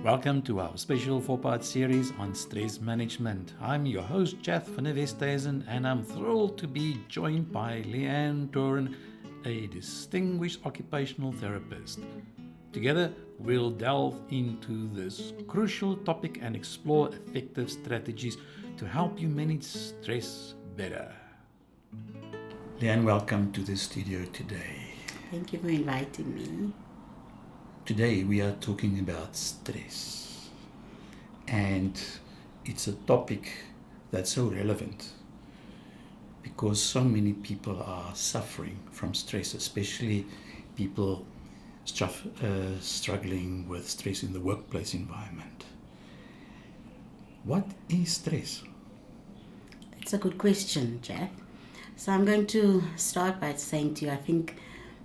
Welcome to our special 4-part series on stress management. I'm your host, Jeff van der Westhuizen, and I'm thrilled to be joined by Toorn, a distinguished occupational therapist. Together, we'll delve into this crucial topic and explore effective strategies to help you manage stress better. Leanne, welcome to the studio today. Thank you for inviting me. Today we are talking about stress, and it's a topic that's so relevant because so many people are suffering from stress, especially people struggling with stress in the workplace environment. What is stress? That's a good question, Jeff. So I'm going to start by saying to you, I think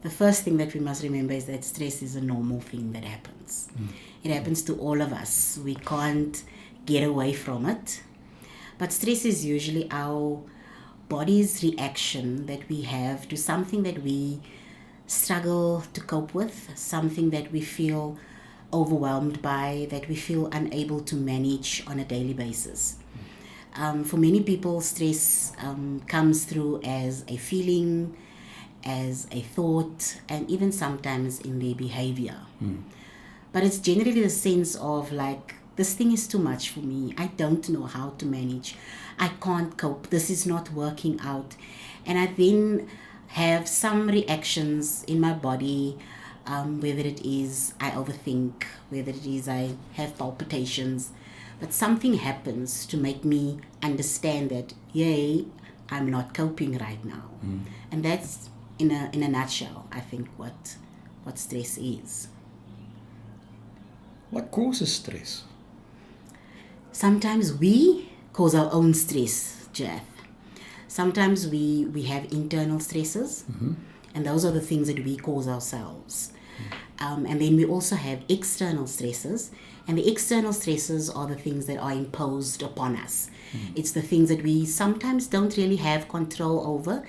the first thing that we must remember is that stress is a normal thing that happens. It happens to all of us. We can't get away from it. But stress is usually our body's reaction that we have to something that we struggle to cope with, something that we feel overwhelmed by, that we feel unable to manage on a daily basis. For many people, stress comes through as a feeling, as a thought, and even sometimes in their behavior. But it's generally the sense of like, this thing is too much for me. I don't know how to manage. I can't cope. This is not working out. And I then have some reactions in my body, whether it is I overthink, whether it is I have palpitations. But something happens to make me understand that, yay, I'm not coping right now. And that's in a nutshell, I think, what stress is. What causes stress? Sometimes we cause our own stress, Jeff. Sometimes we have internal stresses, and those are the things that we cause ourselves. And then we also have external stresses, and the external stresses are the things that are imposed upon us. It's the things that we sometimes don't really have control over.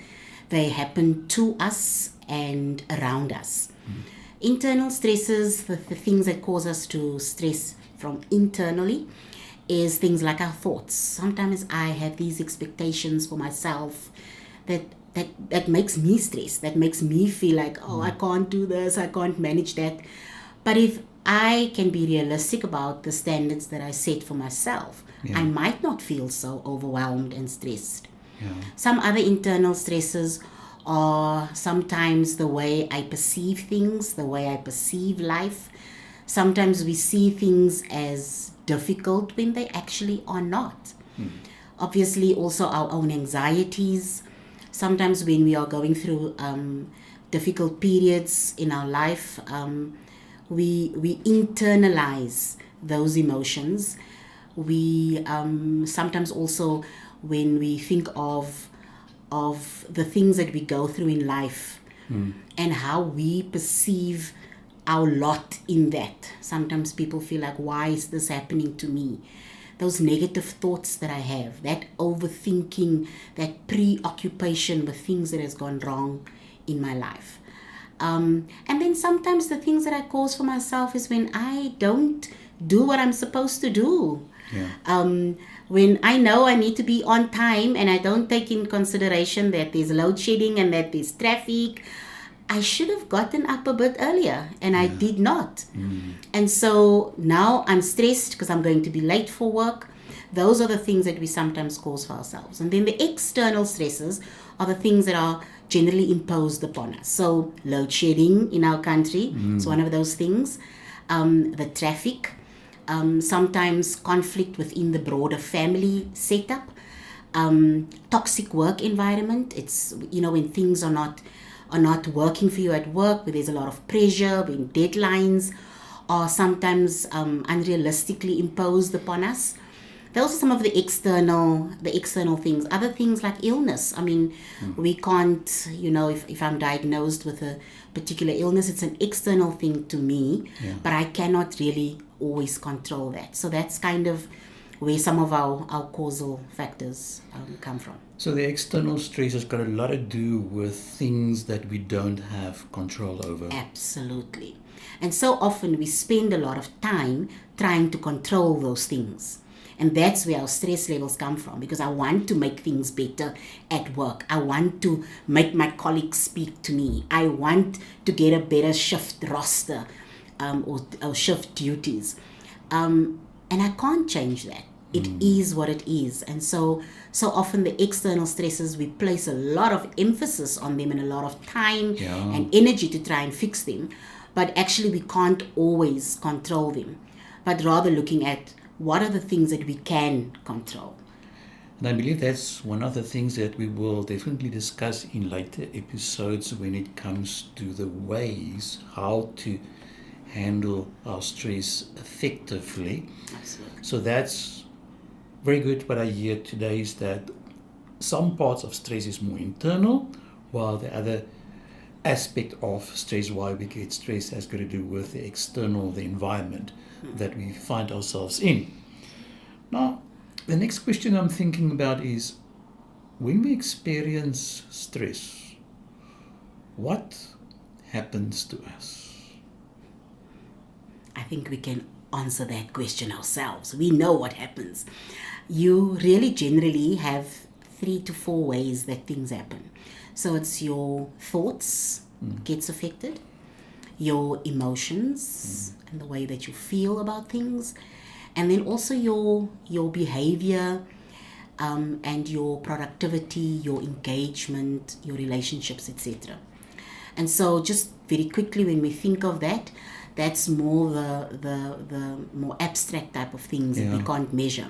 They happen to us and around us. Internal stresses, the things that cause us to stress from internally, is things like our thoughts. Sometimes I have these expectations for myself that makes me stress, that makes me feel like, oh, I can't do this, I can't manage that. But if I can be realistic about the standards that I set for myself, I might not feel so overwhelmed and stressed. Some other internal stresses are sometimes the way I perceive things, the way I perceive life. Sometimes we see things as difficult when they actually are not. Obviously, also our own anxieties. Sometimes when we are going through difficult periods in our life, we internalize those emotions. We sometimes also, when we think of the things that we go through in life and how we perceive our lot in that. Sometimes people feel like, why is this happening to me? Those negative thoughts that I have, that overthinking, that preoccupation with things that has gone wrong in my life. And then sometimes the things that I cause for myself is when I don't do what I'm supposed to do. When I know I need to be on time and I don't take in consideration that there's load shedding and that there's traffic, I should have gotten up a bit earlier and I did not. And so now I'm stressed because I'm going to be late for work. Those are the things that we sometimes cause for ourselves. And then the external stresses are the things that are generally imposed upon us. So load shedding in our country is one of those things. The traffic. Sometimes conflict within the broader family setup, toxic work environment. It's, when things are not working for you at work, where there's a lot of pressure, when deadlines are sometimes unrealistically imposed upon us. Those are some of the external things. Other things like illness. I mean, we can't, if I'm diagnosed with a particular illness, it's an external thing to me, but I cannot really always control that. So that's kind of where some of our causal factors come from. So the external stress has got a lot to do with things that we don't have control over. Absolutely. And so often we spend a lot of time trying to control those things. And that's where our stress levels come from, because I want to make things better at work. I want to make my colleagues speak to me. I want to get a better shift roster or shift duties. And I can't change that. It is what it is. And so often the external stresses, we place a lot of emphasis on them and a lot of time and energy to try and fix them. But actually we can't always control them, but rather looking at what are the things that we can control. And I believe that's one of the things that we will definitely discuss in later episodes when it comes to the ways how to handle our stress effectively. Absolutely. So that's very good. What I hear today is that some parts of stress is more internal, while the other aspect of stress, why we get stress, has got to do with the external, the environment that we find ourselves in. Now, the next question I'm thinking about is, when we experience stress, what happens to us? I think we can answer that question ourselves. We know what happens. You really generally have 3 to 4 ways that things happen. So it's your thoughts gets affected, your emotions and the way that you feel about things, and then also your behavior and your productivity, your engagement, your relationships, etc. And so just very quickly, when we think of that, that's more the more abstract type of things that we can't measure.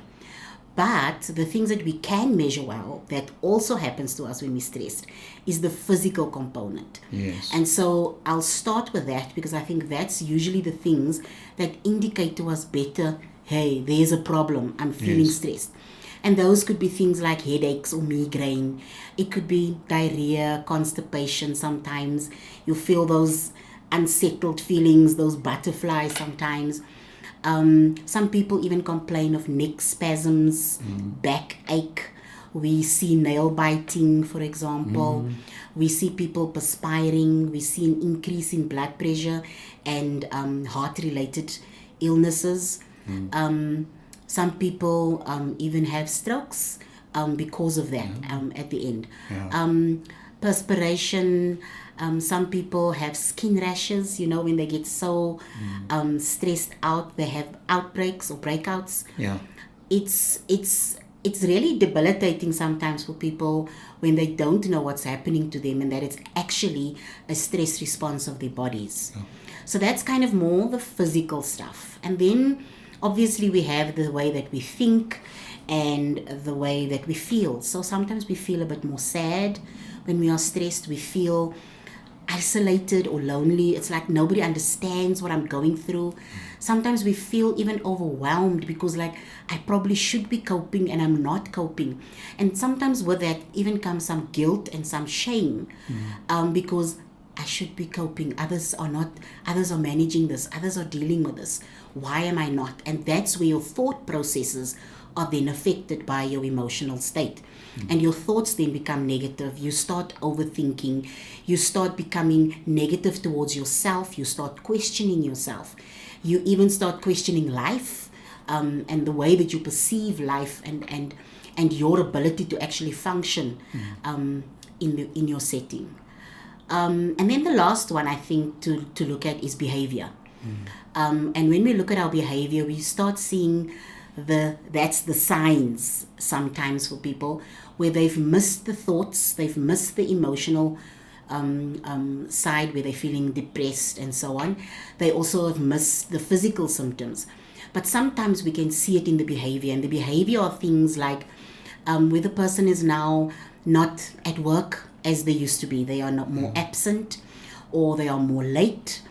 But the things that we can measure well, that also happens to us when we're stressed, is the physical component. Yes. And so I'll start with that, because I think that's usually the things that indicate to us better, hey, there's a problem, I'm feeling stressed. And those could be things like headaches or migraine. It could be diarrhea, constipation sometimes. You feel those unsettled feelings, those butterflies sometimes. Some people even complain of neck spasms, backache. We see nail biting, for example. We see people perspiring. We see an increase in blood pressure and heart-related illnesses. Some people even have strokes because of that at the end. Perspiration. Some people have skin rashes, when they get so stressed out, they have outbreaks or breakouts. It's really debilitating sometimes for people when they don't know what's happening to them, and that it's actually a stress response of their bodies. So that's kind of more the physical stuff. And then obviously we have the way that we think and the way that we feel. So sometimes we feel a bit more sad when we are stressed. We feel isolated or lonely. It's like nobody understands what I'm going through. Sometimes we feel even overwhelmed because I probably should be coping and I'm not coping. And sometimes with that even comes some guilt and some shame because I should be coping. Others are not. Others are managing this. Others are dealing with this. Why am I not? And that's where your thought processes are then affected by your emotional state. And your thoughts then become negative. You start overthinking. You start becoming negative towards yourself. You start questioning yourself. You even start questioning life and the way that you perceive life and your ability to actually function in your setting. And then the last one I think to look at is behavior. And when we look at our behavior, we start seeing that's the signs sometimes for people where they've missed the thoughts, they've missed the emotional side where they're feeling depressed and so on. They also have missed the physical symptoms. But sometimes we can see it in the behavior, and the behavior are things like where the person is now not at work as they used to be. They are not more absent, or they are more late.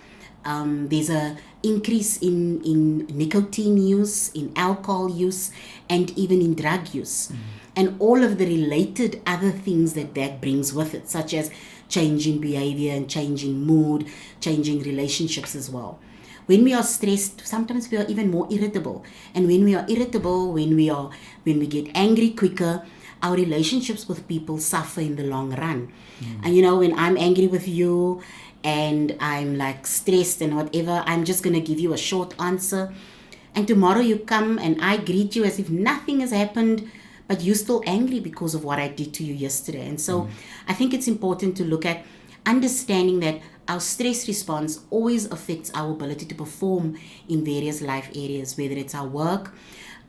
There's a increase in nicotine use, in alcohol use, and even in drug use. And all of the related other things that brings with it, such as changing behavior and changing mood, changing relationships as well. When we are stressed, sometimes we are even more irritable. And when we are irritable, when we get angry quicker, our relationships with people suffer in the long run. And when I'm angry with you, and I'm like stressed and whatever, I'm just going to give you a short answer. And tomorrow you come and I greet you as if nothing has happened, but you're still angry because of what I did to you yesterday. And so I think it's important to look at understanding that our stress response always affects our ability to perform in various life areas, whether it's our work.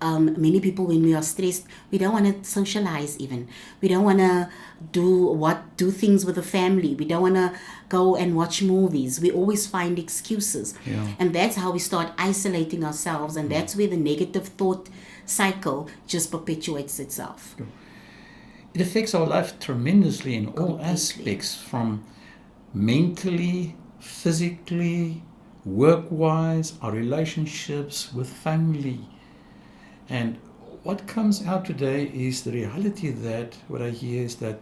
Many people, when we are stressed, we don't want to socialize even. We don't want to do things with the family. We don't want to go and watch movies. We always find excuses. Yeah. And that's how we start isolating ourselves. And that's where the negative thought cycle just perpetuates itself. It affects our life tremendously in all Completely. aspects, from mentally, physically, work-wise, our relationships with family. And what comes out today is the reality that what I hear is that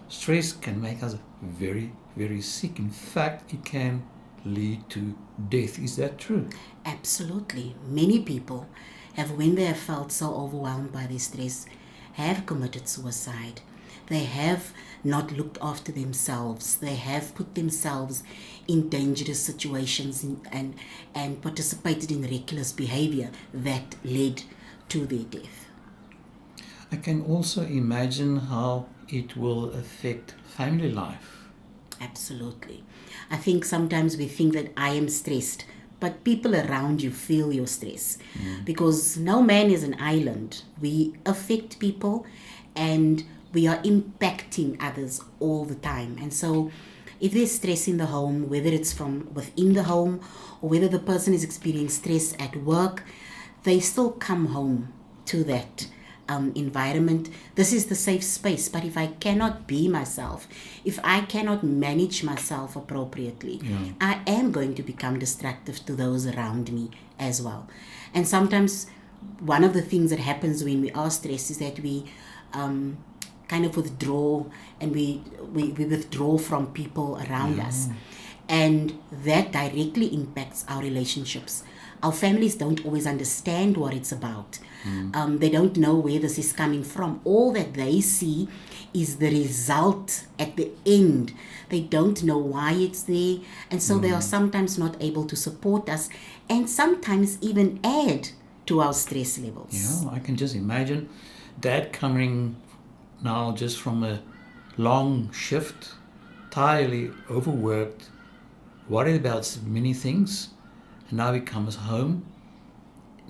stress can make us very, very sick. In fact, it can lead to death. Is that true? Absolutely. Many people have, when they have felt so overwhelmed by their stress, have committed suicide. They have not looked after themselves. They have put themselves in dangerous situations and participated in reckless behavior that led to their death. I can also imagine how it will affect family life. Absolutely. I think sometimes we think that I am stressed, but people around you feel your stress because no man is an island. We affect people and we are impacting others all the time. And so if there's stress in the home, whether it's from within the home or whether the person is experiencing stress at work, they still come home to that environment. This is the safe space. But if I cannot be myself, if I cannot manage myself appropriately, I am going to become destructive to those around me as well. And sometimes one of the things that happens when we are stressed is that we kind of withdraw, and we withdraw from people around us. And that directly impacts our relationships. Our families don't always understand what it's about. They don't know where this is coming from. All that they see is the result at the end. They don't know why it's there. And so they are sometimes not able to support us and sometimes even add to our stress levels. Yeah, I can just imagine Dad coming now just from a long shift, entirely overworked, worried about many things. And now he comes home,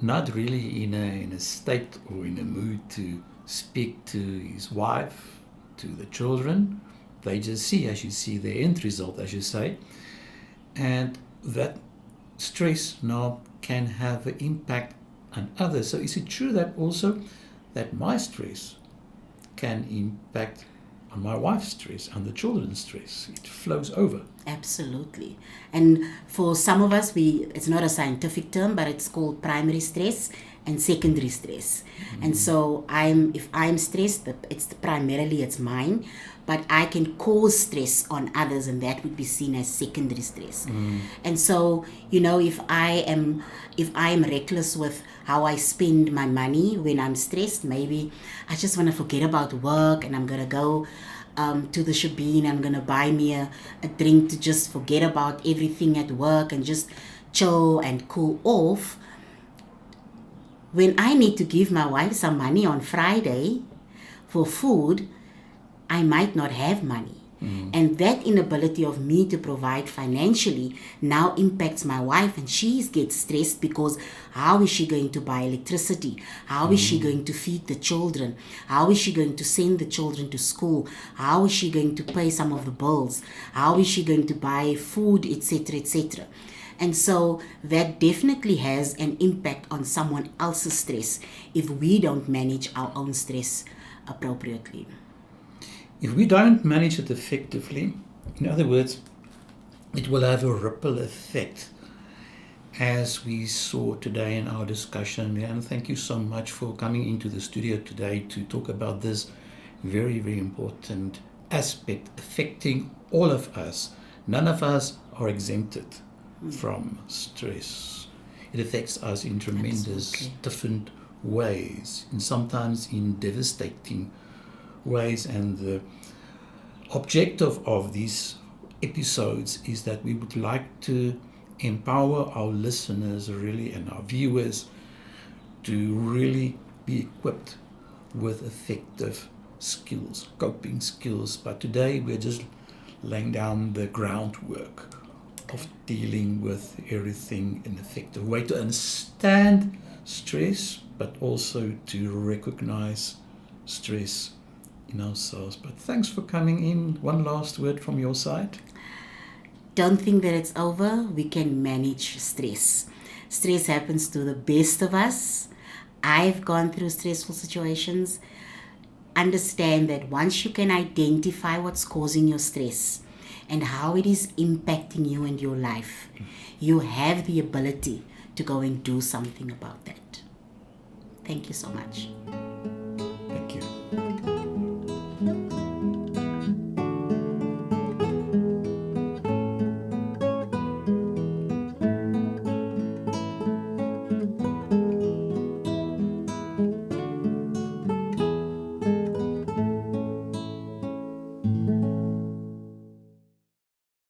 not really in a state or in a mood to speak to his wife, to the children. They just see, as you see, the end result, as you say. And that stress now can have an impact on others. So is it true that also that my stress can impact on my wife's stress, on the children's stress? It flows over. Absolutely. And for some of us, it's not a scientific term, but it's called primary stress and secondary stress. And so if I'm stressed, it's primarily it's mine, but I can cause stress on others, and that would be seen as secondary stress. And so, if I am reckless with how I spend my money when I'm stressed, maybe I just want to forget about work and I'm gonna go to the shebeen. I'm gonna buy me a drink to just forget about everything at work and just chill and cool off. When I need to give my wife some money on Friday for food, I might not have money. And that inability of me to provide financially now impacts my wife, and she gets stressed because how is she going to buy electricity? How is she going to feed the children? How is she going to send the children to school? How is she going to pay some of the bills? How is she going to buy food, etc., etc.? And so that definitely has an impact on someone else's stress if we don't manage our own stress appropriately. If we don't manage it effectively, in other words, it will have a ripple effect, as we saw today in our discussion. And thank you so much for coming into the studio today to talk about this very, very important aspect affecting all of us. None of us are exempted from stress. It affects us in tremendous different ways, and sometimes in devastating ways. And the objective of this episodes is that we would like to empower our listeners really and our viewers to really be equipped with effective skills, coping skills. But today we're just laying down the groundwork of dealing with everything in an effective way, to understand stress, but also to recognize stress in ourselves. But thanks for coming in. One last word from your side. Don't think that it's over. We can manage stress. Stress happens to the best of us. I've gone through stressful situations. Understand that once you can identify what's causing your stress and how it is impacting you and your life, you have the ability to go and do something about that. Thank you so much.